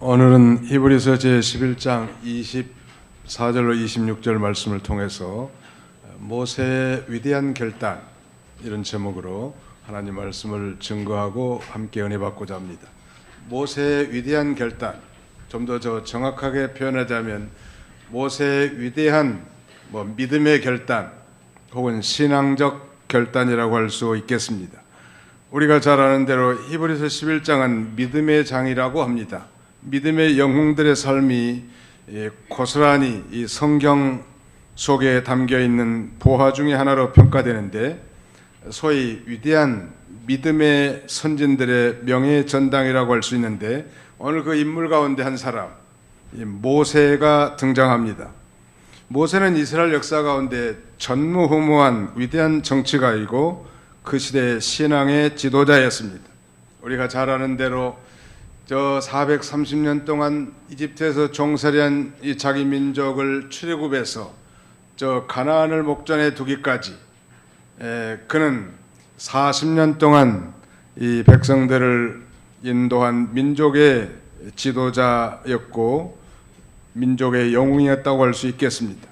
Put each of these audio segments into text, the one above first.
오늘은 히브리서 제11장 24절로 26절 말씀을 통해서 모세의 위대한 결단, 이런 제목으로 하나님 말씀을 증거하고 함께 은혜 받고자 합니다. 모세의 위대한 결단, 좀 더 정확하게 표현하자면 모세의 위대한 믿음의 결단 혹은 신앙적 결단이라고 할 수 있겠습니다. 우리가 잘 아는 대로 히브리서 11장은 믿음의 장이라고 합니다. 믿음의 영웅들의 삶이 고스란히 이 성경 속에 담겨 있는 보화 중의 하나로 평가되는데, 소위 위대한 믿음의 선진들의 명예 전당이라고 할 수 있는데, 오늘 그 인물 가운데 한 사람, 모세가 등장합니다. 모세는 이스라엘 역사 가운데 전무후무한 위대한 정치가이고 그 시대의 신앙의 지도자였습니다. 우리가 잘 아는 대로 430년 동안 이집트에서 종살이한 이 자기 민족을 출애굽해서 가나안을 목전에 두기까지 그는 40년 동안 이 백성들을 인도한 민족의 지도자였고 민족의 영웅이었다고 할 수 있겠습니다.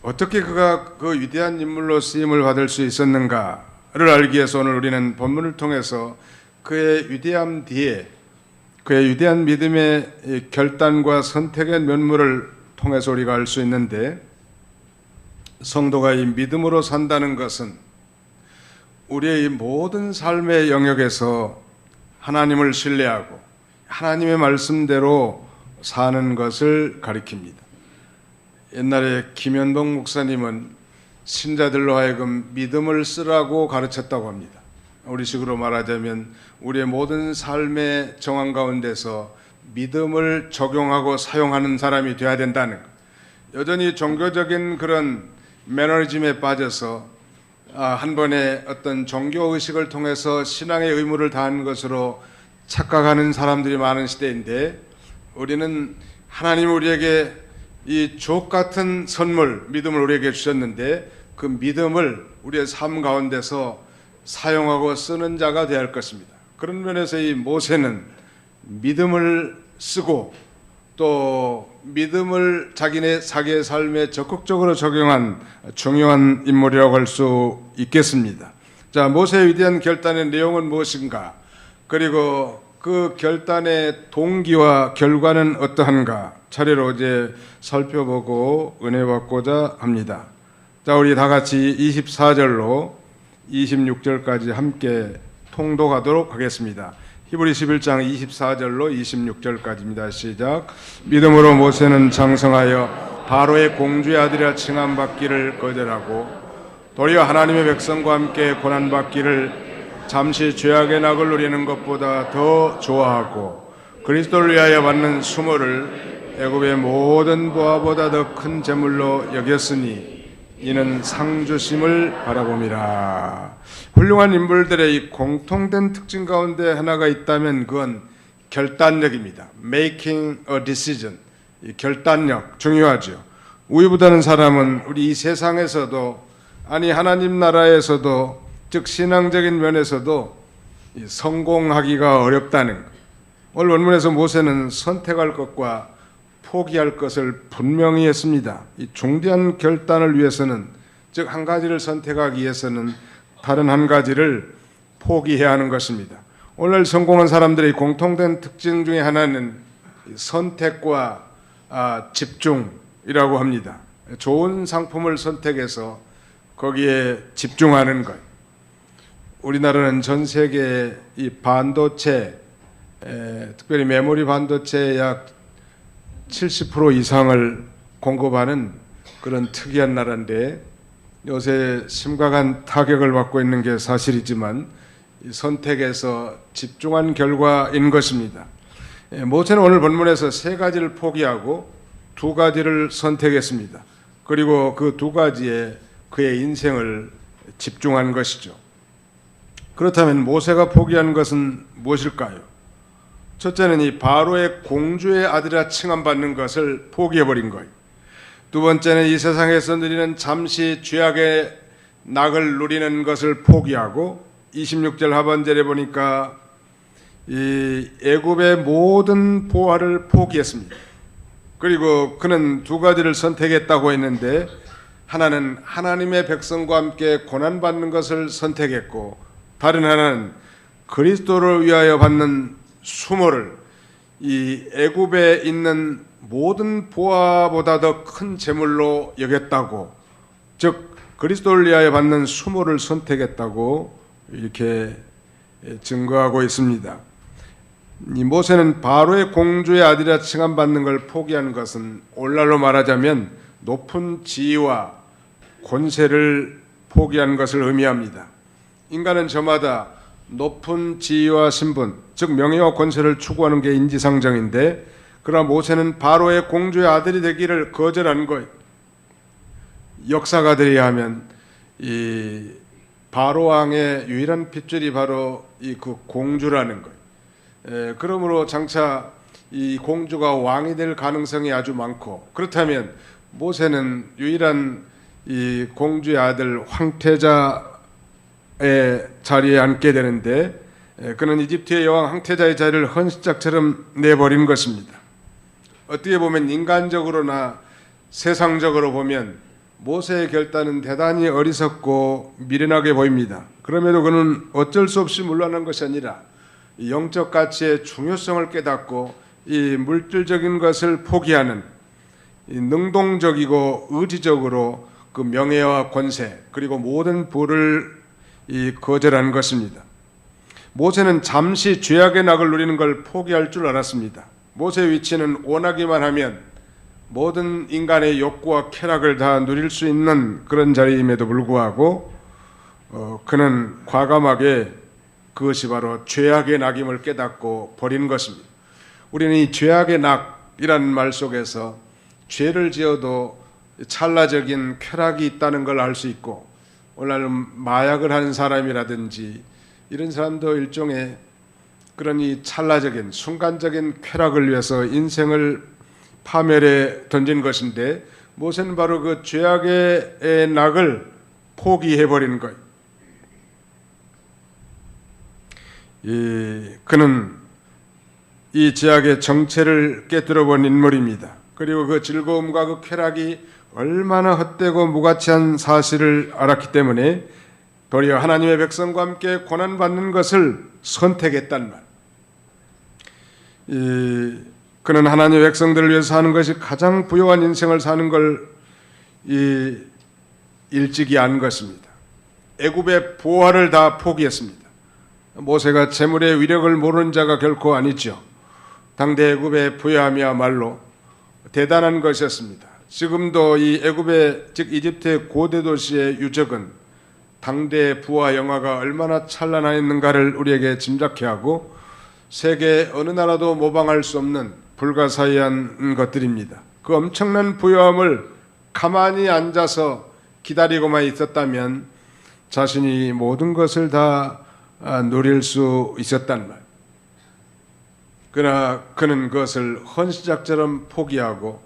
어떻게 그가 그 위대한 인물로 쓰임을 받을 수 있었는가를 알기 위해서 오늘 우리는 본문을 통해서 그의 위대함 뒤에 그의 위대한 믿음의 결단과 선택의 면모를 통해서 우리가 알 수 있는데, 성도가 이 믿음으로 산다는 것은 우리의 모든 삶의 영역에서 하나님을 신뢰하고 하나님의 말씀대로 사는 것을 가리킵니다. 옛날에 김현봉 목사님은 신자들로 하여금 믿음을 쓰라고 가르쳤다고 합니다. 우리식으로 말하자면 우리의 모든 삶의 정황 가운데서 믿음을 적용하고 사용하는 사람이 되어야 된다는 것. 여전히 종교적인 그런 매너리즘에 빠져서 한 번의 어떤 종교의식을 통해서 신앙의 의무를 다하는 것으로 착각하는 사람들이 많은 시대인데, 우리는 하나님 우리에게 이 주옥 같은 선물, 믿음을 우리에게 주셨는데 그 믿음을 우리의 삶 가운데서 사용하고 쓰는 자가 되어야 할 것입니다. 그런 면에서 이 모세는 믿음을 쓰고 또 믿음을 자기의 삶에 적극적으로 적용한 중요한 인물이라고 할 수 있겠습니다. 자, 모세의 위대한 결단의 내용은 무엇인가? 그리고 그 결단의 동기와 결과는 어떠한가? 차례로 이제 살펴보고 은혜 받고자 합니다. 자, 우리 다 같이 24절로 26절까지 함께 통독하도록 하겠습니다. 히브리 11장 24절로 26절까지입니다. 시작. 믿음으로 모세는 장성하여 바로의 공주의 아들이라 칭함받기를 거절하고 도리어 하나님의 백성과 함께 고난받기를 잠시 죄악의 낙을 누리는 것보다 더 좋아하고 그리스도를 위하여 받는 수모를 애굽의 모든 보화보다 더 큰 재물로 여겼으니 이는 상 주심을 바라봄이라. 훌륭한 인물들의 이 공통된 특징 가운데 하나가 있다면 그건 결단력입니다. Making a decision. 이 결단력 중요하죠. 우리보다는 사람은 우리 이 세상에서도, 아니 하나님 나라에서도, 즉 신앙적인 면에서도 성공하기가 어렵다는 것. 오늘 원문에서 모세는 선택할 것과 포기할 것을 분명히 했습니다. 이 중대한 결단을 위해서는, 즉 한 가지를 선택하기 위해서는 다른 한 가지를 포기해야 하는 것입니다. 오늘 성공한 사람들의 공통된 특징 중에 하나는 선택과 집중이라고 합니다. 좋은 상품을 선택해서 거기에 집중하는 것. 우리나라는 전 세계 이 반도체, 특별히 메모리 반도체의 약 70% 이상을 공급하는 그런 특이한 나라인데, 요새 심각한 타격을 받고 있는 게 사실이지만 선택에서 집중한 결과인 것입니다. 모세는 오늘 본문에서 세 가지를 포기하고 두 가지를 선택했습니다. 그리고 그 두 가지에 그의 인생을 집중한 것이죠. 그렇다면 모세가 포기한 것은 무엇일까요? 첫째는 이 바로의 공주의 아들이라 칭함받는 것을 포기해버린 거예요. 두 번째는 이 세상에서 누리는 잠시 죄악의 낙을 누리는 것을 포기하고, 26절 하반절에 보니까 이 애굽의 모든 보화를 포기했습니다. 그리고 그는 두 가지를 선택했다고 했는데, 하나는 하나님의 백성과 함께 고난받는 것을 선택했고, 다른 하나는 그리스도를 위하여 받는 수모를 이 애굽에 있는 모든 보화보다 더 큰 재물로 여겼다고, 즉 그리스도를 위하여 받는 수모를 선택했다고 이렇게 증거하고 있습니다. 이 모세는 바로의 공주의 아들이라 칭함받는 걸 포기한 것은 오늘날로 말하자면 높은 지위와 권세를 포기한 것을 의미합니다. 인간은 저마다 높은 지위와 신분, 즉 명예와 권세를 추구하는 게 인지상정인데, 그러나 모세는 바로의 공주의 아들이 되기를 거절한 거예요. 역사가들이 하면 이 바로 왕의 유일한 핏줄이 바로 이 그 공주라는 거예요. 그러므로 장차 이 공주가 왕이 될 가능성이 아주 많고, 그렇다면 모세는 유일한 이 공주의 아들 황태자의 자리에 앉게 되는데, 그는 이집트의 여왕 황태자의 자리를 헌신짝처럼 내버린 것입니다. 어떻게 보면 인간적으로나 세상적으로 보면 모세의 결단은 대단히 어리석고 미련하게 보입니다. 그럼에도 그는 어쩔 수 없이 물러난 것이 아니라 영적 가치의 중요성을 깨닫고 이 물질적인 것을 포기하는 이 능동적이고 의지적으로 그 명예와 권세 그리고 모든 부를 거절한 것입니다. 모세는 잠시 죄악의 낙을 누리는 걸 포기할 줄 알았습니다. 모세의 위치는 원하기만 하면 모든 인간의 욕구와 쾌락을 다 누릴 수 있는 그런 자리임에도 불구하고 그는 과감하게 그것이 바로 죄악의 낙임을 깨닫고 버린 것입니다. 우리는 이 죄악의 낙이라는 말 속에서 죄를 지어도 찰나적인 쾌락이 있다는 걸 알 수 있고, 오늘날은 마약을 하는 사람이라든지 이런 사람도 일종의 그런 이 찰나적인 순간적인 쾌락을 위해서 인생을 파멸에 던진 것인데, 모세는 바로 그 죄악의 낙을 포기해버린 거예요. 그는 이 죄악의 정체를 깨뜨려본 인물입니다. 그리고 그 즐거움과 그 쾌락이 얼마나 헛되고 무가치한 사실을 알았기 때문에 도리어 하나님의 백성과 함께 고난받는 것을 선택했단 말. 그는 하나님의 백성들을 위해서 사는 것이 가장 부요한 인생을 사는 걸 일찍이 안 것입니다. 애굽의 보화를 다 포기했습니다. 모세가 재물의 위력을 모르는 자가 결코 아니죠. 당대 애굽의 부요함이야말로 대단한 것이었습니다. 지금도 이 애굽의 즉 이집트의 고대 도시의 유적은 당대의 부와 영화가 얼마나 찬란했는가를 우리에게 짐작케 하고, 세계 어느 나라도 모방할 수 없는 불가사의한 것들입니다. 그 엄청난 부요함을 가만히 앉아서 기다리고만 있었다면 자신이 모든 것을 다 누릴 수 있었단 말. 그러나 그는 그것을 헌신짝처럼 포기하고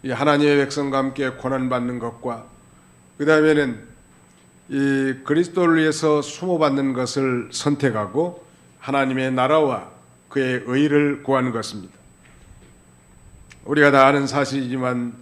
하나님의 백성과 함께 고난받는 것과 그 다음에는 이 그리스도를 위해서 수모받는 것을 선택하고 하나님의 나라와 그의 의를 구하는 것입니다. 우리가 다 아는 사실이지만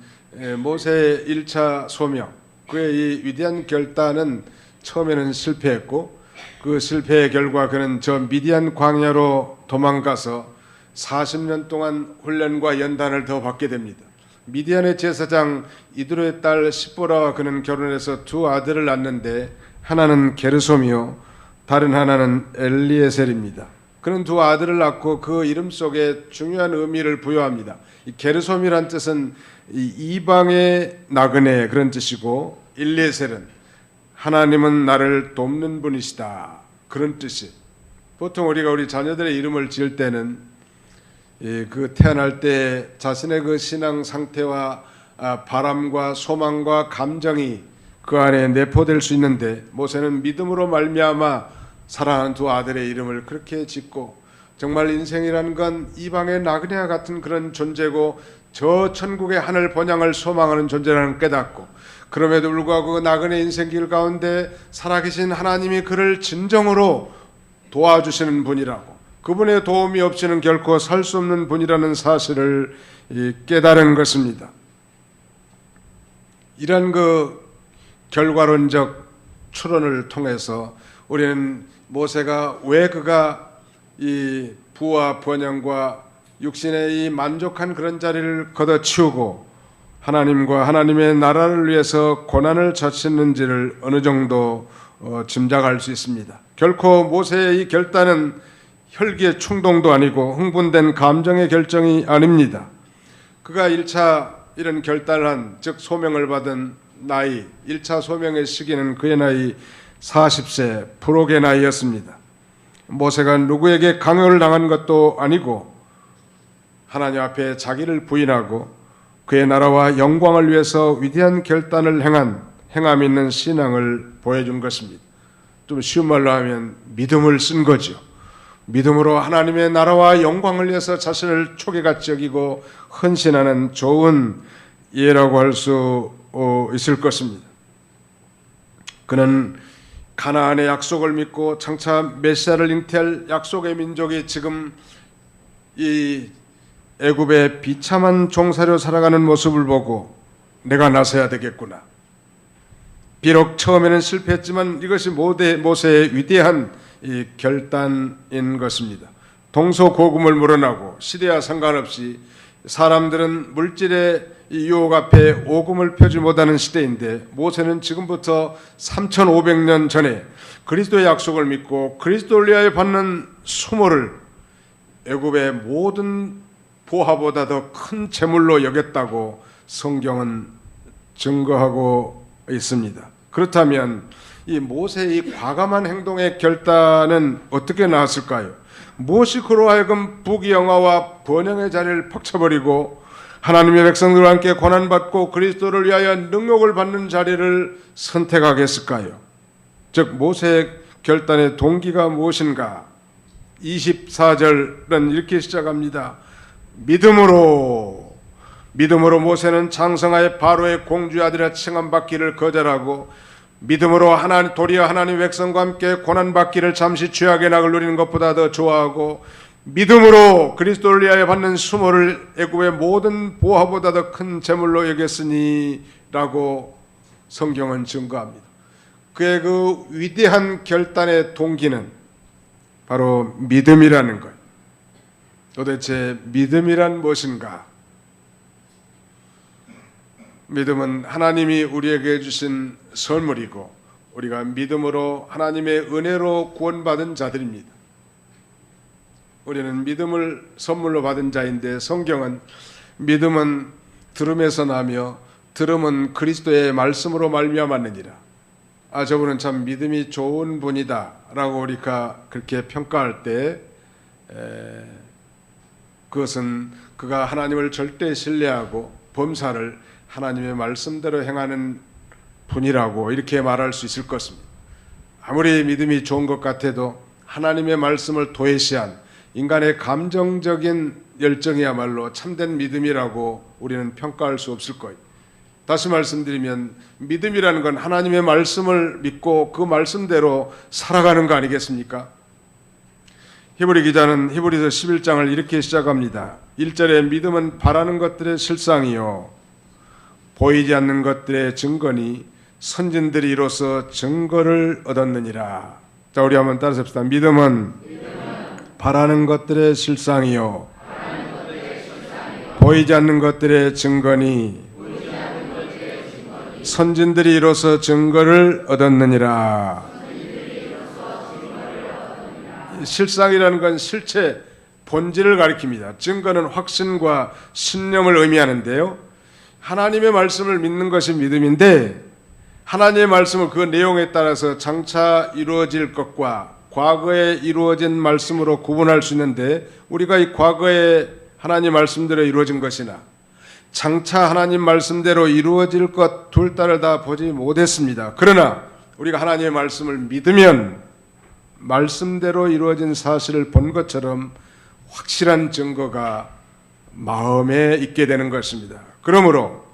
모세의 1차 소명, 그의 이 위대한 결단은 처음에는 실패했고, 그 실패의 결과 그는 저 미디안 광야로 도망가서 40년 동안 훈련과 연단을 더 받게 됩니다. 미디안의 제사장 이드로의 딸 시보라와 그는 결혼해서 두 아들을 낳는데, 하나는 게르솜이요 다른 하나는 엘리에셀입니다. 그는 두 아들을 낳고 그 이름 속에 중요한 의미를 부여합니다. 이 게르솜이란 뜻은 이방의 나그네 그런 뜻이고, 엘리에셀은 하나님은 나를 돕는 분이시다 그런 뜻이. 보통 우리가 우리 자녀들의 이름을 지을 때는 그 태어날 때 자신의 그 신앙 상태와 바람과 소망과 감정이 그 안에 내포될 수 있는데, 모세는 믿음으로 말미암아 사랑하는 두 아들의 이름을 그렇게 짓고, 정말 인생이라는 건 이방의 나그네와 같은 그런 존재고 저 천국의 하늘 번영을 소망하는 존재라는 걸 깨닫고, 그럼에도 불구하고 그 나그네 인생길 가운데 살아계신 하나님이 그를 진정으로 도와주시는 분이라고, 그분의 도움이 없이는 결코 살 수 없는 분이라는 사실을 깨달은 것입니다. 이런 그 결과론적 추론을 통해서 우리는 모세가 왜 그가 이 부와 번영과 육신의 이 만족한 그런 자리를 걷어치우고 하나님과 하나님의 나라를 위해서 고난을 젖혔는지를 어느 정도 짐작할 수 있습니다. 결코 모세의 이 결단은 혈기의 충동도 아니고 흥분된 감정의 결정이 아닙니다. 그가 1차 이런 결단을 한, 즉 소명을 받은 나이, 1차 소명의 시기는 그의 나이 40세 부록의 나이였습니다. 모세가 누구에게 강요를 당한 것도 아니고 하나님 앞에 자기를 부인하고 그의 나라와 영광을 위해서 위대한 결단을 행함 있는 신앙을 보여준 것입니다. 좀 쉬운 말로 하면 믿음을 쓴 거죠. 믿음으로 하나님의 나라와 영광을 위해서 자신을 초계같이 여기고 헌신하는 좋은 예라고 할 수 있을 것입니다. 그는 가나안의 약속을 믿고 장차 메시아를 잉태할 약속의 민족이 지금 이 애굽의 비참한 종사로 살아가는 모습을 보고 내가 나서야 되겠구나. 비록 처음에는 실패했지만 이것이 모세의 위대한 이 결단인 것입니다. 동서고금을 물어나고 시대와 상관없이 사람들은 물질의 유혹 앞에 오금을 펴지 못하는 시대인데 모세는 지금부터 3500년 전에 그리스도의 약속을 믿고 그리스도를 위하여 받는 수모를 애굽의 모든 보화보다 더 큰 재물로 여겼다고 성경은 증거하고 있습니다. 그렇다면 이 모세의 이 과감한 행동의 결단은 어떻게 나왔을까요? 무엇이 그로 하여금 부귀영화와 번영의 자리를 퍽쳐버리고 하나님의 백성들과 함께 고난받고 그리스도를 위하여 능력을 받는 자리를 선택하겠을까요? 즉 모세의 결단의 동기가 무엇인가? 24절은 이렇게 시작합니다. 믿음으로 모세는 장성하여 바로의 공주의 아들이라 칭함받기를 거절하고 믿음으로 도리어 하나님 백성과 함께 고난받기를 잠시 죄악의 낙을 누리는 것보다 더 좋아하고 믿음으로 그리스도를 위하여 받는 수모를 애굽의 모든 보화보다 더 큰 재물로 여겼으니 라고 성경은 증거합니다. 그의 그 위대한 결단의 동기는 바로 믿음이라는 것. 도대체 믿음이란 무엇인가? 믿음은 하나님이 우리에게 주신 선물이고 우리가 믿음으로 하나님의 은혜로 구원받은 자들입니다. 우리는 믿음을 선물로 받은 자인데 성경은 믿음은 들음에서 나며 들음은 그리스도의 말씀으로 말미암았느니라. 저분은 참 믿음이 좋은 분이다 라고 우리가 그렇게 평가할 때 그것은 그가 하나님을 절대 신뢰하고 범사를 하나님의 말씀대로 행하는 분이라고 이렇게 말할 수 있을 것입니다. 아무리 믿음이 좋은 것 같아도 하나님의 말씀을 도외시한 인간의 감정적인 열정이야말로 참된 믿음이라고 우리는 평가할 수 없을 거예요. 다시 말씀드리면 믿음이라는 건 하나님의 말씀을 믿고 그 말씀대로 살아가는 거 아니겠습니까? 히브리 기자는 히브리서 11장을 이렇게 시작합니다. 1절에 믿음은 바라는 것들의 실상이요 보이지 않는 것들의 증거니 선진들이 이로써 증거를 얻었느니라. 자, 우리 한번 따라서 합시다. 믿음은 바라는 것들의 실상이요 보이지 않는 것들의 증거니 선진들이 이로써 증거를 얻었느니라. 실상이라는 건 실체, 본질을 가리킵니다. 증거는 확신과 신념을 의미하는데요. 하나님의 말씀을 믿는 것이 믿음인데 하나님의 말씀을 그 내용에 따라서 장차 이루어질 것과 과거에 이루어진 말씀으로 구분할 수 있는데 우리가 이 과거에 하나님 말씀대로 이루어진 것이나 장차 하나님 말씀대로 이루어질 것 둘 다를 다 보지 못했습니다. 그러나 우리가 하나님의 말씀을 믿으면 말씀대로 이루어진 사실을 본 것처럼 확실한 증거가 마음에 있게 되는 것입니다. 그러므로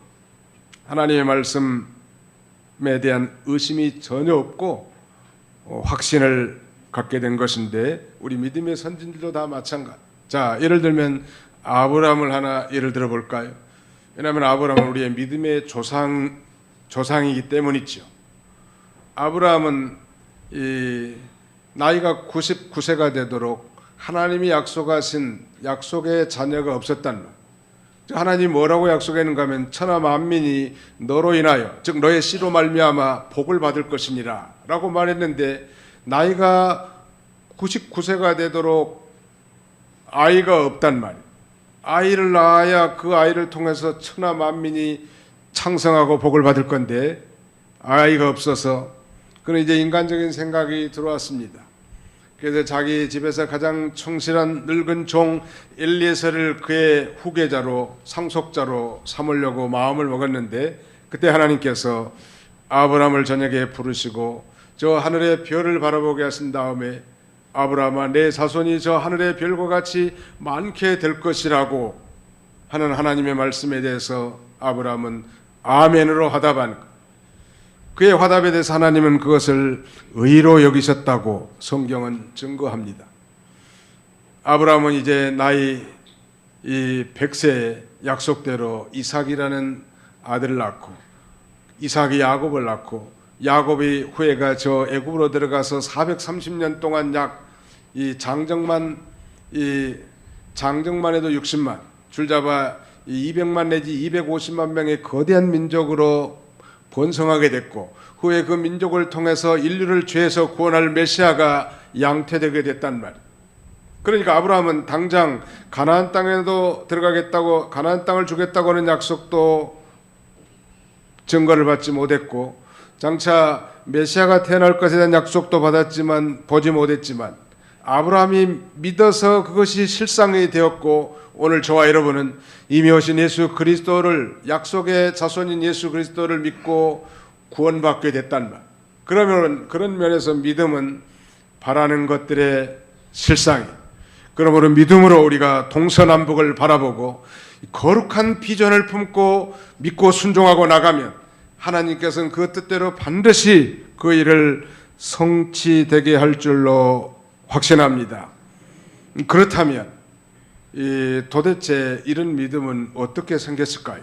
하나님의 말씀에 대한 의심이 전혀 없고 확신을 갖게 된 것인데 우리 믿음의 선진들도 다 마찬가지. 자, 예를 들면 아브라함을 하나 예를 들어 볼까요? 왜냐하면 아브라함은 우리의 믿음의 조상이기 때문이죠. 아브라함은 나이가 99세가 되도록 하나님이 약속하신 약속의 자녀가 없었단 말. 하나님 뭐라고 약속했는가 하면 천하 만민이 너로 인하여 즉 너의 씨로 말미암아 복을 받을 것이니라 라고 말했는데 나이가 99세가 되도록 아이가 없단 말이에요. 아이를 낳아야 그 아이를 통해서 천하 만민이 창성하고 복을 받을 건데 아이가 없어서 그는 이제 인간적인 생각이 들어왔습니다. 그래서 자기 집에서 가장 충실한 늙은 종 엘리에셀을 그의 후계자로 상속자로 삼으려고 마음을 먹었는데 그때 하나님께서 아브라함을 저녁에 부르시고 저 하늘의 별을 바라보게 하신 다음에 아브라함아 내 자손이 저 하늘의 별과 같이 많게 될 것이라고 하는 하나님의 말씀에 대해서 아브라함은 아멘으로 화답한 그의 화답에 대해서 하나님은 그것을 의로 여기셨다고 성경은 증거합니다. 아브라함은 이제 나이 100세에 약속대로 이삭이라는 아들을 낳고 이삭이 야곱을 낳고 야곱이 후에가 저 애굽으로 들어가서 430년 동안 약 이 장정만 해도 60만 줄잡아 200만 내지 250만 명의 거대한 민족으로 번성하게 됐고 후에 그 민족을 통해서 인류를 죄에서 구원할 메시아가 양태되게 됐단 말이에요. 그러니까 아브라함은 당장 가나안 땅에도 들어가겠다고 가나안 땅을 주겠다고 하는 약속도 증거를 받지 못했고 장차 메시아가 태어날 것에 대한 약속도 받았지만 보지 못했지만 아브라함이 믿어서 그것이 실상이 되었고 오늘 저와 여러분은 이미 오신 예수 그리스도를 약속의 자손인 예수 그리스도를 믿고 구원받게 됐단 말. 그러면 그런 면에서 믿음은 바라는 것들의 실상이. 그러므로 믿음으로 우리가 동서남북을 바라보고 거룩한 비전을 품고 믿고 순종하고 나가면 하나님께서는 그 뜻대로 반드시 그 일을 성취되게 할 줄로 확신합니다. 그렇다면 도대체 이런 믿음은 어떻게 생겼을까요?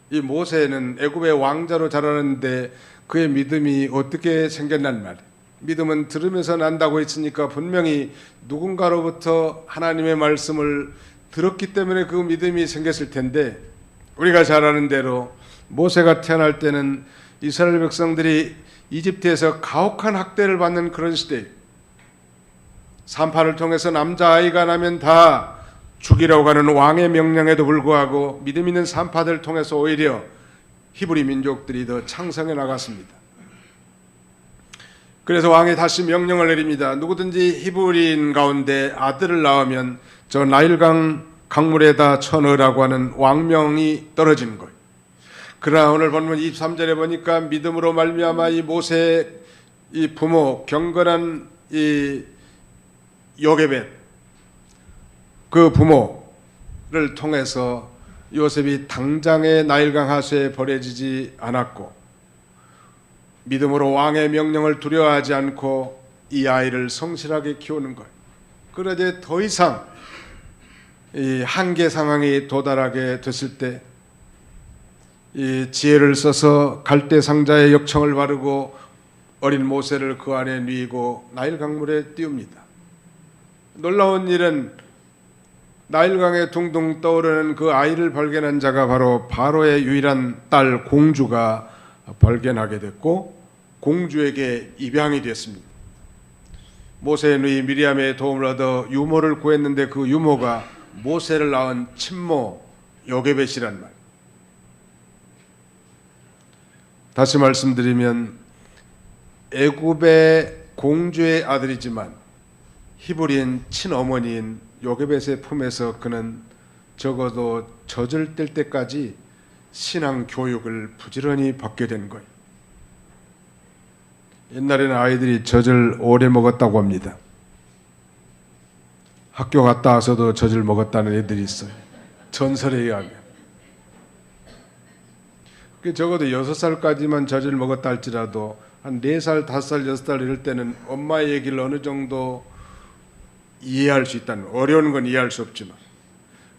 이 모세는 애굽의 왕자로 자라는데 그의 믿음이 어떻게 생겼단 말이에요. 믿음은 들으면서 난다고 했으니까 분명히 누군가로부터 하나님의 말씀을 들었기 때문에 그 믿음이 생겼을 텐데 우리가 잘 아는 대로 모세가 태어날 때는 이스라엘 백성들이 이집트에서 가혹한 학대를 받는 그런 시대예요. 산파를 통해서 남자아이가 나면 다 죽이라고 하는 왕의 명령에도 불구하고 믿음 있는 산파들을 통해서 오히려 히브리 민족들이 더 창성해 나갔습니다. 그래서 왕이 다시 명령을 내립니다. 누구든지 히브리인 가운데 아들을 낳으면 저 나일강 강물에다 쳐넣으라고 하는 왕명이 떨어지는 거예요. 그러나 오늘 본문 23절에 보니까 믿음으로 말미암아 이 모세의 이 부모 경건한 이 요게벳 그 부모를 통해서 요셉이 당장의 나일강 하수에 버려지지 않았고 믿음으로 왕의 명령을 두려워하지 않고 이 아이를 성실하게 키우는 것. 그러자 더 이상 이 한계 상황이 도달하게 됐을 때 이 지혜를 써서 갈대 상자에 역청을 바르고 어린 모세를 그 안에 누이고 나일 강물에 띄웁니다. 놀라운 일은 나일강에 둥둥 떠오르는 그 아이를 발견한 자가 바로 바로의 유일한 딸 공주가 발견하게 됐고 공주에게 입양이 됐습니다. 모세의 누이 미리암의 도움을 얻어 유모를 구했는데 그 유모가 모세를 낳은 친모 요게벳이란 말. 다시 말씀드리면 애굽의 공주의 아들이지만 히브리인 친어머니인 요게벳의 품에서 그는 적어도 젖을 뗄 때까지 신앙 교육을 부지런히 받게 된 거예요. 옛날에는 아이들이 젖을 오래 먹었다고 합니다. 학교 갔다 와서도 젖을 먹었다는 애들이 있어요. 전설에 의하면. 적어도 6살까지만 젖을 먹었다 할지라도 한 4살, 5살, 6살 이럴 때는 엄마의 얘기를 어느 정도 이해할 수 있다는, 어려운 건 이해할 수 없지만,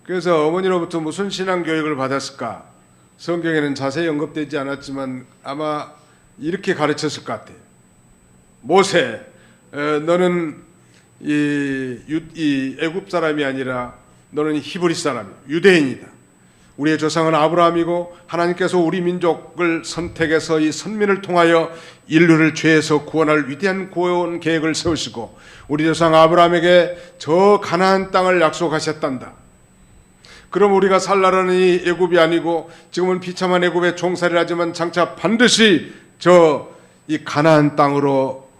그래서 어머니로부터 무슨 신앙 교육을 받았을까? 성경에는 자세히 언급되지 않았지만 아마 이렇게 가르쳤을 것 같아요. 모세, 너는 이 애굽 사람이 아니라 너는 히브리 사람이야, 유대인이다. 우리의 조상은 아브라함이고 하나님께서 우리 민족을 선택해서 이 선민을 통하여 인류를 죄에서 구원할 위대한 구원 계획을 세우시고 우리 조상 아브라함에게 저 가나안 땅을 약속하셨단다. 그럼 우리가 살라는 이 애굽이 아니고 지금은 비참한 애굽에 종살이를 하지만 장차 반드시 이 가나안 땅으로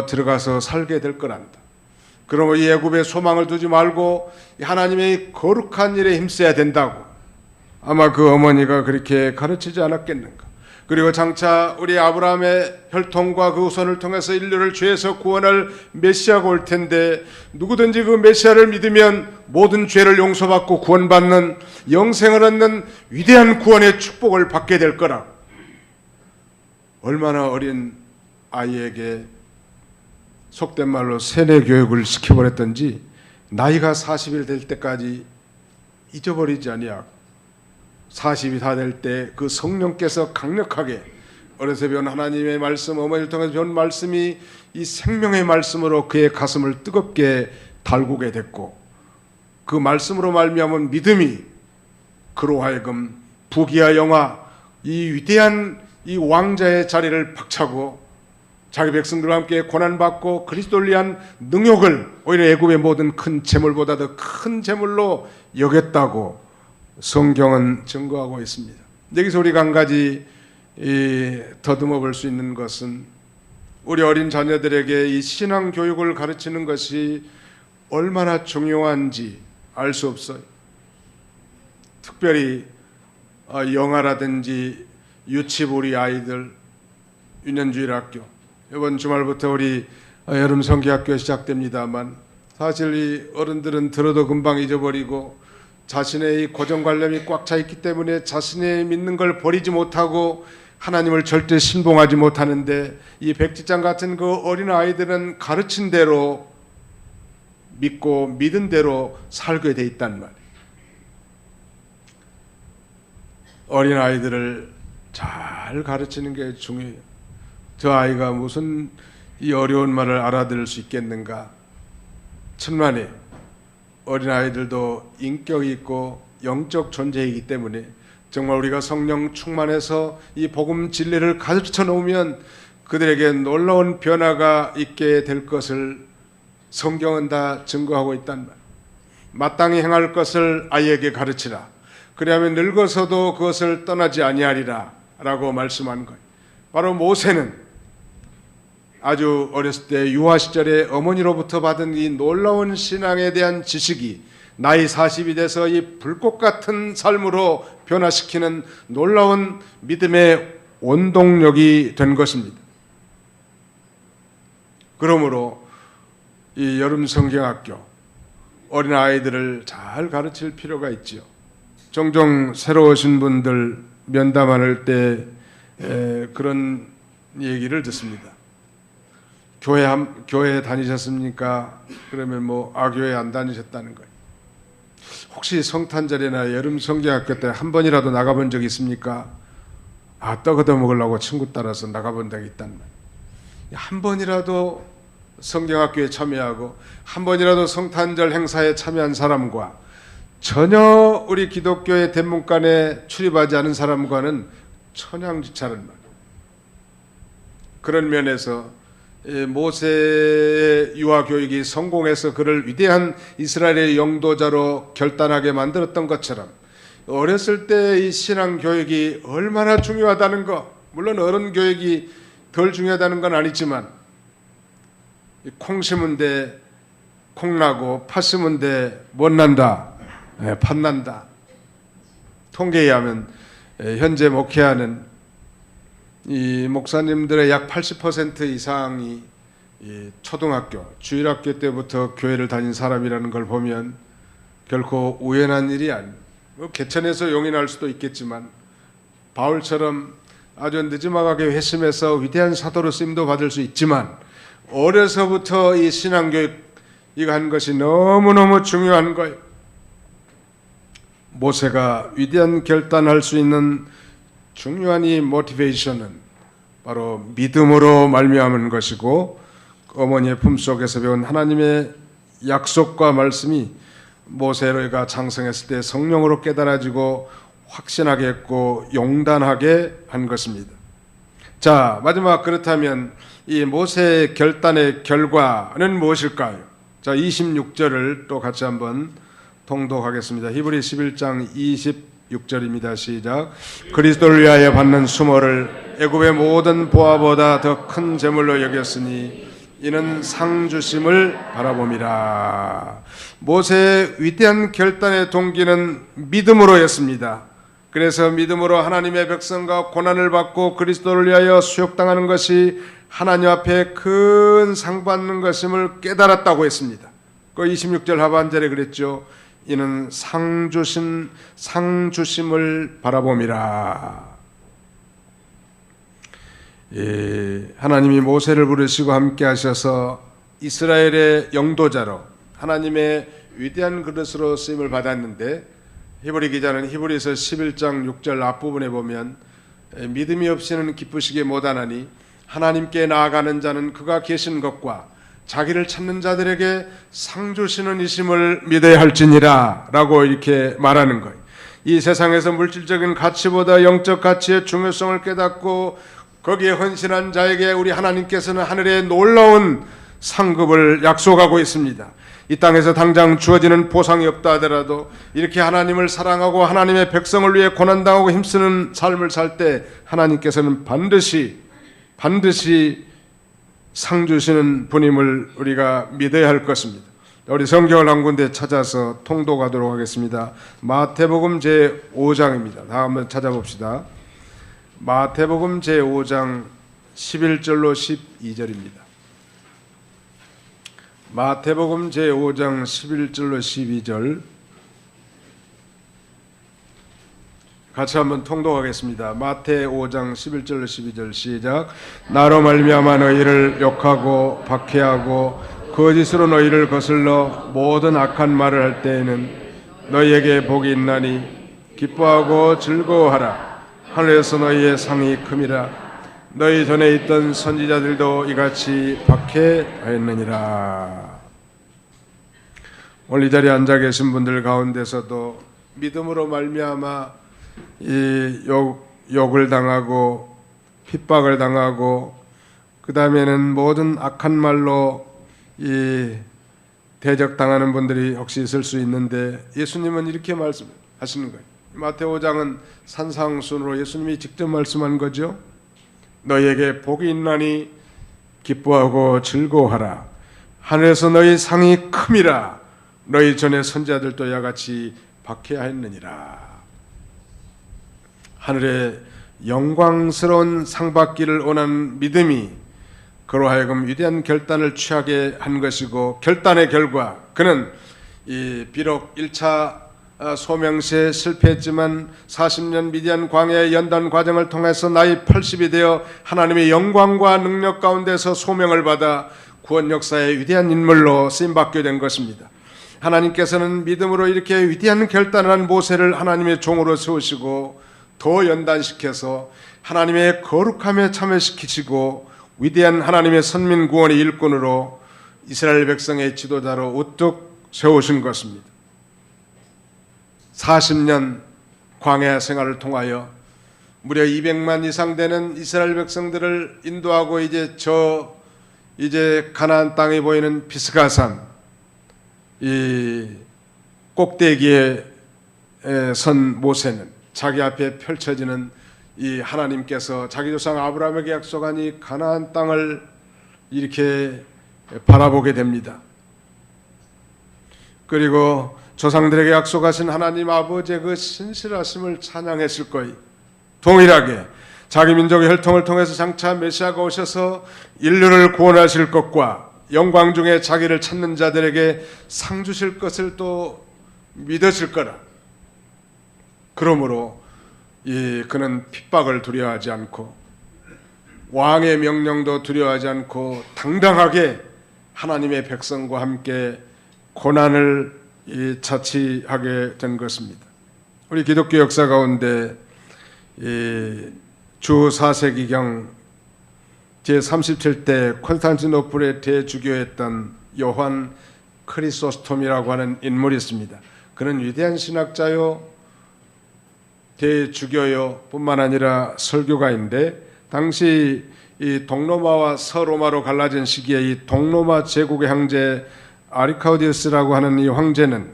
들어가서 살게 될 거란다. 그러면 이 애굽에 소망을 두지 말고 하나님의 거룩한 일에 힘써야 된다고 아마 그 어머니가 그렇게 가르치지 않았겠는가. 그리고 장차 우리 아브라함의 혈통과 그 후손을 통해서 인류를 죄에서 구원할 메시아가 올 텐데 누구든지 그 메시아를 믿으면 모든 죄를 용서받고 구원받는 영생을 얻는 위대한 구원의 축복을 받게 될 거라고. 얼마나 어린 아이에게 속된 말로 세뇌 교육을 시켜버렸던지 나이가 40일 될 때까지 잊어버리지 아니하고 40이 다 될 때 그 성령께서 강력하게 어려서 배운 하나님의 말씀, 어머니를 통해서 배운 말씀이 이 생명의 말씀으로 그의 가슴을 뜨겁게 달구게 됐고 그 말씀으로 말미암은 믿음이 그로 하여금 부귀와 영화 이 위대한 이 왕자의 자리를 박차고 자기 백성들과 함께 고난받고 그리스도를 위한 능욕을 오히려 애굽의 모든 큰 재물보다 더 큰 재물로 여겼다고 성경은 증거하고 있습니다. 여기서 우리가 한 가지 더듬어 볼 수 있는 것은 우리 어린 자녀들에게 이 신앙 교육을 가르치는 것이 얼마나 중요한지 알 수 없어요. 특별히 영아라든지 유치부 우리 아이들 유년주일 학교 이번 주말부터 우리 여름 성기학교 시작됩니다만 사실 이 어른들은 들어도 금방 잊어버리고 자신의 이 고정관념이 꽉 차 있기 때문에 자신의 믿는 걸 버리지 못하고 하나님을 절대 신봉하지 못하는데 이 백지장 같은 그 어린 아이들은 가르친 대로 믿고 믿은 대로 살게 돼 있단 말이에요. 어린 아이들을 잘 가르치는 게 중요해요. 저 아이가 무슨 이 어려운 말을 알아들을 수 있겠는가? 천만에 어린 아이들도 인격이 있고 영적 존재이기 때문에 정말 우리가 성령 충만해서 이 복음 진리를 가르쳐 놓으면 그들에게 놀라운 변화가 있게 될 것을 성경은 다 증거하고 있단 말이에요. 마땅히 행할 것을 아이에게 가르치라. 그리하면 늙어서도 그것을 떠나지 아니하리라 라고 말씀한 거예요. 바로 모세는 아주 어렸을 때 유아 시절에 어머니로부터 받은 이 놀라운 신앙에 대한 지식이 나이 40이 돼서 이 불꽃 같은 삶으로 변화시키는 놀라운 믿음의 원동력이 된 것입니다. 그러므로 이 여름 성경학교 어린 아이들을 잘 가르칠 필요가 있지요. 종종 새로 오신 분들 면담할 때 그런 얘기를 듣습니다. 교회 다니셨습니까? 그러면 교회 안 다니셨다는 거예요. 혹시 성탄절이나 여름 성경학교 때 한 번이라도 나가본 적 있습니까? 떡 얻어 먹으려고 친구 따라서 나가본 적이 있단 말이에요. 한 번이라도 성경학교에 참여하고 한 번이라도 성탄절 행사에 참여한 사람과 전혀 우리 기독교의 대문간에 출입하지 않은 사람과는 천양지차란 말이에요. 그런 면에서 모세의 유아 교육이 성공해서 그를 위대한 이스라엘의 영도자로 결단하게 만들었던 것처럼 어렸을 때 이 신앙 교육이 얼마나 중요하다는 것, 물론 어른 교육이 덜 중요하다는 건 아니지만 콩 심은 데 콩나고 팥 심은 데 못 난다, 팥 난다. 통계에 의하면 현재 목회하는 이 목사님들의 약 80% 이상이 이 초등학교, 주일학교 때부터 교회를 다닌 사람이라는 걸 보면 결코 우연한 일이 아닙니다. 개천에서 용이 날 수도 있겠지만 바울처럼 아주 늦지막하게 회심해서 위대한 사도로 쓰임도 받을 수 있지만 어려서부터 이 신앙교육 이거 한 것이 너무너무 중요한 거예요. 모세가 위대한 결단할 수 있는 중요한 이 모티베이션은 바로 믿음으로 말미암은 것이고 어머니의 품속에서 배운 하나님의 약속과 말씀이 모세가 장성했을 때 성령으로 깨달아지고 확신하게 했고 용단하게 한 것입니다. 자, 마지막 그렇다면 이 모세의 결단의 결과는 무엇일까요? 자, 26절을 또 같이 한번 통독하겠습니다. 히브리 11장 26절입니다. 시작. 그리스도를 위하여 받는 수모를 애굽의 모든 보화보다 더 큰 재물로 여겼으니 이는 상 주심을 바라봄이라. 모세의 위대한 결단의 동기는 믿음으로였습니다. 그래서 믿음으로 하나님의 백성과 고난을 받고 그리스도를 위하여 수욕당하는 것이 하나님 앞에 큰 상 받는 것임을 깨달았다고 했습니다. 그 26절 하반절에 그랬죠. 이는 상 주심을 바라봄이라. 하나님이 모세를 부르시고 함께 하셔서 이스라엘의 영도자로 하나님의 위대한 그릇으로 쓰임을 받았는데, 히브리 기자는 히브리서 11장 6절 앞부분에 보면 믿음이 없이는 기쁘시게 못하나니 하나님께 나아가는 자는 그가 계신 것과 자기를 찾는 자들에게 상 주시는 이심을 믿어야 할지니라 라고 이렇게 말하는 거예요. 이 세상에서 물질적인 가치보다 영적 가치의 중요성을 깨닫고 거기에 헌신한 자에게 우리 하나님께서는 하늘의 놀라운 상급을 약속하고 있습니다. 이 땅에서 당장 주어지는 보상이 없다 하더라도 이렇게 하나님을 사랑하고 하나님의 백성을 위해 고난당하고 힘쓰는 삶을 살 때 하나님께서는 반드시 상 주시는 분임을 우리가 믿어야 할 것입니다. 우리 성경을 한 군데 찾아서 통독하도록 하겠습니다. 마태복음 제5장입니다. 다 한번 찾아봅시다. 마태복음 제5장 11절로 12절입니다. 마태복음 제5장 11절로 12절 같이 한번 통독하겠습니다. 마태 5장 11절로 12절 시작. 나로 말미암아 너희를 욕하고 박해하고 거짓으로 너희를 거슬러 모든 악한 말을 할 때에는 너희에게 복이 있나니 기뻐하고 즐거워하라. 하늘에서 너희의 상이 큼이라. 너희 전에 있던 선지자들도 이같이 박해하였느니라. 오늘 이 자리에 앉아 계신 분들 가운데서도 믿음으로 말미암아 이 욕을 당하고 핍박을 당하고 그 다음에는 모든 악한 말로 이 대적당하는 분들이 혹시 있을 수 있는데 예수님은 이렇게 말씀하시는 거예요. 마태오 5장은 산상순으로 예수님이 직접 말씀한 거죠. 너희에게 복이 있나니 기뻐하고 즐거워하라. 하늘에서 너희 상이 큼이라. 너희 전에 선지자들도 이와 같이 박해하였느니라. 하늘의 영광스러운 상 받기를 원하는 믿음이 그로 하여금 위대한 결단을 취하게 한 것이고, 결단의 결과 그는 비록 1차 소명시에 실패했지만 40년 미디안 광야의 연단 과정을 통해서 나이 80이 되어 하나님의 영광과 능력 가운데서 소명을 받아 구원 역사의 위대한 인물로 쓰임받게 된 것입니다. 하나님께서는 믿음으로 이렇게 위대한 결단을 한 모세를 하나님의 종으로 세우시고 더 연단시켜서 하나님의 거룩함에 참여시키시고 위대한 하나님의 선민 구원의 일꾼으로 이스라엘 백성의 지도자로 우뚝 세우신 것입니다. 40년 광야 생활을 통하여 무려 200만 이상 되는 이스라엘 백성들을 인도하고 이제 가나안 땅에 보이는 비스가산 이 꼭대기에 선 모세는 자기 앞에 펼쳐지는 이 하나님께서 자기 조상 아브라함에게 약속한 이 가나안 땅을 이렇게 바라보게 됩니다. 그리고 조상들에게 약속하신 하나님 아버지의 그 신실하심을 찬양했을 거예요. 동일하게 자기 민족의 혈통을 통해서 장차 메시아가 오셔서 인류를 구원하실 것과 영광 중에 자기를 찾는 자들에게 상 주실 것을 또 믿으실 거라. 그러므로 그는 핍박을 두려워하지 않고 왕의 명령도 두려워하지 않고 당당하게 하나님의 백성과 함께 고난을 자치하게 된 것입니다. 우리 기독교 역사 가운데 주 4세기경 제37대 콘스탄티노플의 대주교였던 요한 크리소스톰이라고 하는 인물이 있습니다. 그는 위대한 신학자요, 대주교요 뿐만 아니라 설교가인데, 당시 이 동로마와 서로마로 갈라진 시기에 이 동로마 제국의 황제 아리카우디우스라고 하는 이 황제는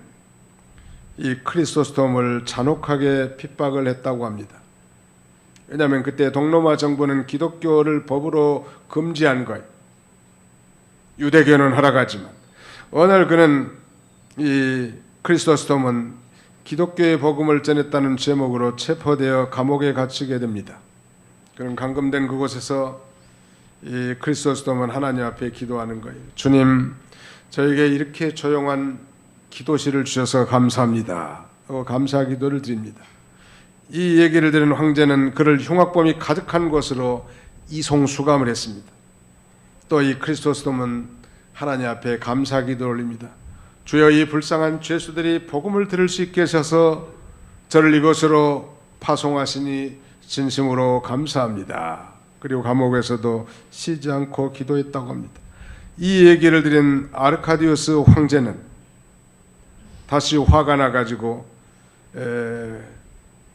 이 크리소스톰을 잔혹하게 핍박을 했다고 합니다. 왜냐하면 그때 동로마 정부는 기독교를 법으로 금지한 거예요. 유대교는 허락하지만. 어느 날 그는 이 크리소스톰은 기독교의 복음을 전했다는 제목으로 체포되어 감옥에 갇히게 됩니다. 그는 감금된 그곳에서 이 크리소스톰은 하나님 앞에 기도하는 거예요. 주님, 저에게 이렇게 조용한 기도실을 주셔서 감사합니다 하고 감사 기도를 드립니다. 이 얘기를 들은 황제는 그를 흉악범이 가득한 곳으로 이송수감을 했습니다. 또 이 크리소스톰은 하나님 앞에 감사 기도를 올립니다. 주여, 이 불쌍한 죄수들이 복음을 들을 수 있게 하셔서 저를 이곳으로 파송하시니 진심으로 감사합니다. 그리고 감옥에서도 쉬지 않고 기도했다고 합니다. 이 얘기를 들은 아르카디우스 황제는 다시 화가 나가지고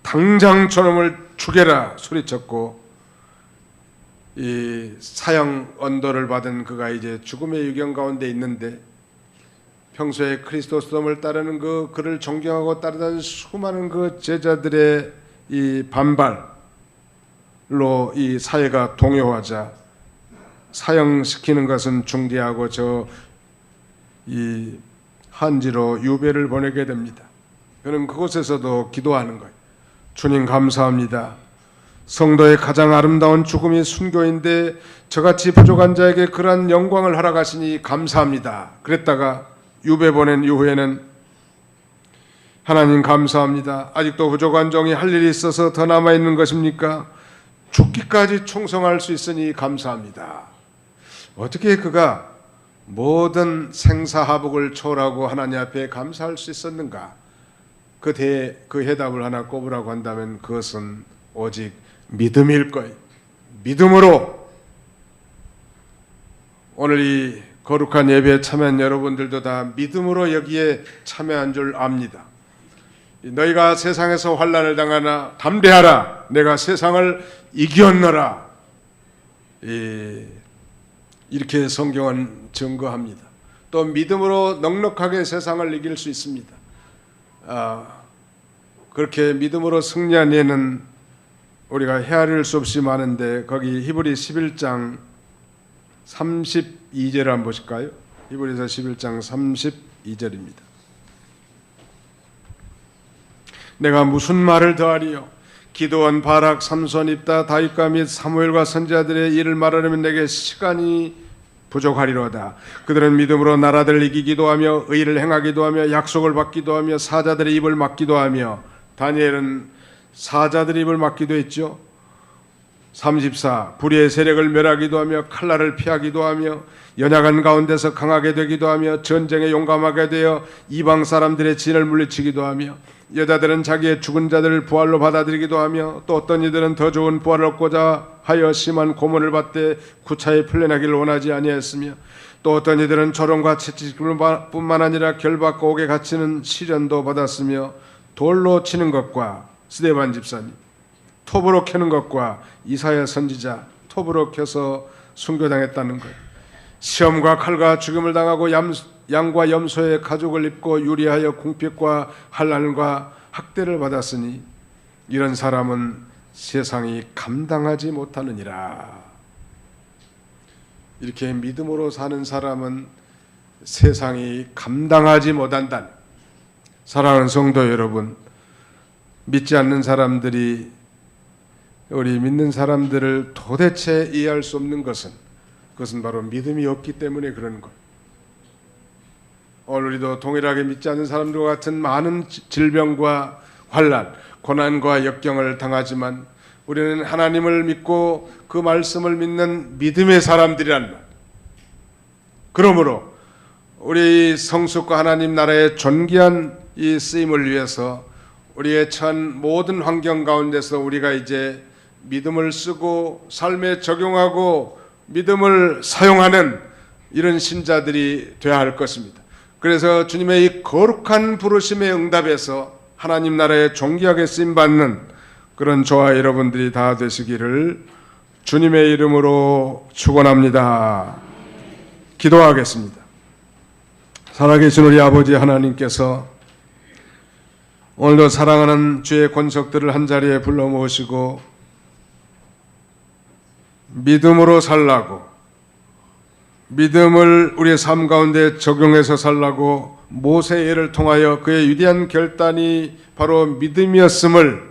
당장 저놈을 죽여라 소리쳤고, 이 사형 언도를 받은 그가 이제 죽음의 유경 가운데 있는데, 평소에 크리스토스돔을 따르는 그를 존경하고 따르던 수많은 그 제자들의 이 반발로 이 사회가 동요하자 사형시키는 것은 중대하고 이 한지로 유배를 보내게 됩니다. 그는 그곳에서도 기도하는 거예요. 주님, 감사합니다. 성도의 가장 아름다운 죽음이 순교인데 저같이 부족한 자에게 그러한 영광을 허락하시니 감사합니다. 그랬다가 유배 보낸 이후에는 하나님 감사합니다. 아직도 부족한 종이 할 일이 있어서 더 남아있는 것입니까? 죽기까지 충성할 수 있으니 감사합니다. 어떻게 그가 모든 생사하복을 초월하고 하나님 앞에 감사할 수 있었는가? 그 해답을 하나 꼽으라고 한다면 그것은 오직 믿음일 거예요. 믿음으로 오늘 이 거룩한 예배에 참여한 여러분들도 다 믿음으로 여기에 참여한 줄 압니다. 너희가 세상에서 환난을 당하나 담대하라, 내가 세상을 이겼노라. 이렇게 성경은 증거합니다. 또 믿음으로 넉넉하게 세상을 이길 수 있습니다. 그렇게 믿음으로 승리한 예는 우리가 헤아릴 수 없이 많은데, 거기 히브리 11장 32절을 한번 보실까요? 히브리서 11장 32절입니다. 내가 무슨 말을 더하리요? 기드온, 바락, 삼손, 입다, 다윗과 및 사무엘과 선지자들의 일을 말하려면 내게 시간이 부족하리로다. 그들은 믿음으로 나라들을 이기기도 하며 의를 행하기도 하며 약속을 받기도 하며 사자들의 입을 막기도 하며, 다니엘은 사자들의 입을 막기도 했죠. 34. 불의의 세력을 멸하기도 하며 칼날을 피하기도 하며 연약한 가운데서 강하게 되기도 하며 전쟁에 용감하게 되어 이방 사람들의 진을 물리치기도 하며, 여자들은 자기의 죽은 자들을 부활로 받아들이기도 하며, 또 어떤 이들은 더 좋은 부활을 얻고자 하여 심한 고문을 받되 구차히 풀려나기를 원하지 아니하였으며, 또 어떤 이들은 조롱과 채찍뿐만 아니라 결박과 옥에 갇히는 시련도 받았으며, 돌로 치는 것과 스데반 집사님, 톱으로 캐는 것과 이사야 선지자 톱으로 켜서 순교당했다는 것, 시험과 칼과 죽임을 당하고 양과 염소의 가죽을 입고 유리하여 궁핍과 환난과 학대를 받았으니 이런 사람은 세상이 감당하지 못하느니라. 이렇게 믿음으로 사는 사람은 세상이 감당하지 못한다. 사랑하는 성도 여러분, 믿지 않는 사람들이 우리 믿는 사람들을 도대체 이해할 수 없는 그것은 바로 믿음이 없기 때문에 그런 것. 오늘 우리도 동일하게 믿지 않는 사람들과 같은 많은 질병과 환난, 고난과 역경을 당하지만 우리는 하나님을 믿고 그 말씀을 믿는 믿음의 사람들이란 말. 그러므로 우리 성숙과 하나님 나라의 존귀한 이 쓰임을 위해서 우리의 처한 모든 환경 가운데서 우리가 이제 믿음을 쓰고 삶에 적용하고 믿음을 사용하는 이런 신자들이 되어야 할 것입니다. 그래서 주님의 이 거룩한 부르심의 응답에서 하나님 나라에 존귀하게 쓰임받는 그런 저와 여러분들이 다 되시기를 주님의 이름으로 축원합니다. 기도하겠습니다. 살아계신 우리 아버지 하나님께서 오늘도 사랑하는 주의 권속들을 한자리에 불러 모으시고 믿음으로 살라고, 믿음을 우리의 삶 가운데 적용해서 살라고 모세의 예를 통하여 그의 위대한 결단이 바로 믿음이었음을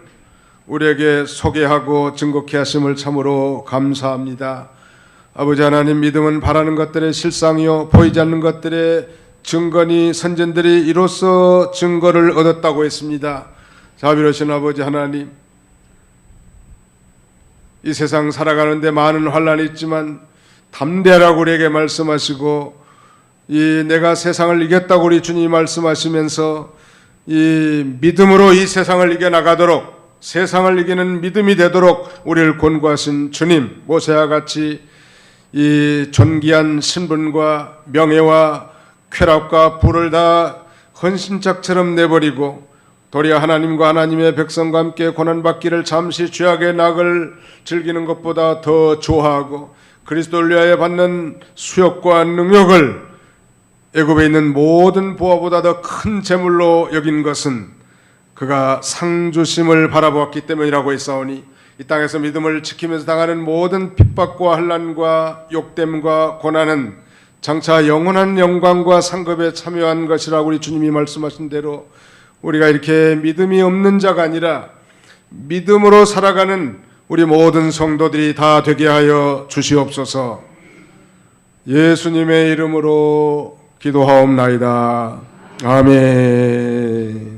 우리에게 소개하고 증거케 하심을 참으로 감사합니다. 아버지 하나님, 믿음은 바라는 것들의 실상이요 보이지 않는 것들의 증거니 선전들이 이로써 증거를 얻었다고 했습니다. 자비로우신 아버지 하나님, 이 세상 살아가는데 많은 환난이 있지만 담대하라고 우리에게 말씀하시고 이 내가 세상을 이겼다고 우리 주님이 말씀하시면서 이 믿음으로 이 세상을 이겨나가도록, 세상을 이기는 믿음이 되도록 우리를 권고하신 주님, 모세와 같이 이 존귀한 신분과 명예와 쾌락과 부를 다 헌신짝처럼 내버리고 도리어 하나님과 하나님의 백성과 함께 고난받기를 잠시 죄악의 낙을 즐기는 것보다 더 좋아하고 그리스도를 위하여 받는 수욕과 능력을 애굽에 있는 모든 보화보다 더 큰 재물로 여긴 것은 그가 상주심을 바라보았기 때문이라고 했사오니 이 땅에서 믿음을 지키면서 당하는 모든 핍박과 환난과 욕됨과 고난은 장차 영원한 영광과 상급에 참여한 것이라고 우리 주님이 말씀하신 대로 우리가 이렇게 믿음이 없는 자가 아니라 믿음으로 살아가는 우리 모든 성도들이 다 되게 하여 주시옵소서. 예수님의 이름으로 기도하옵나이다. 아멘.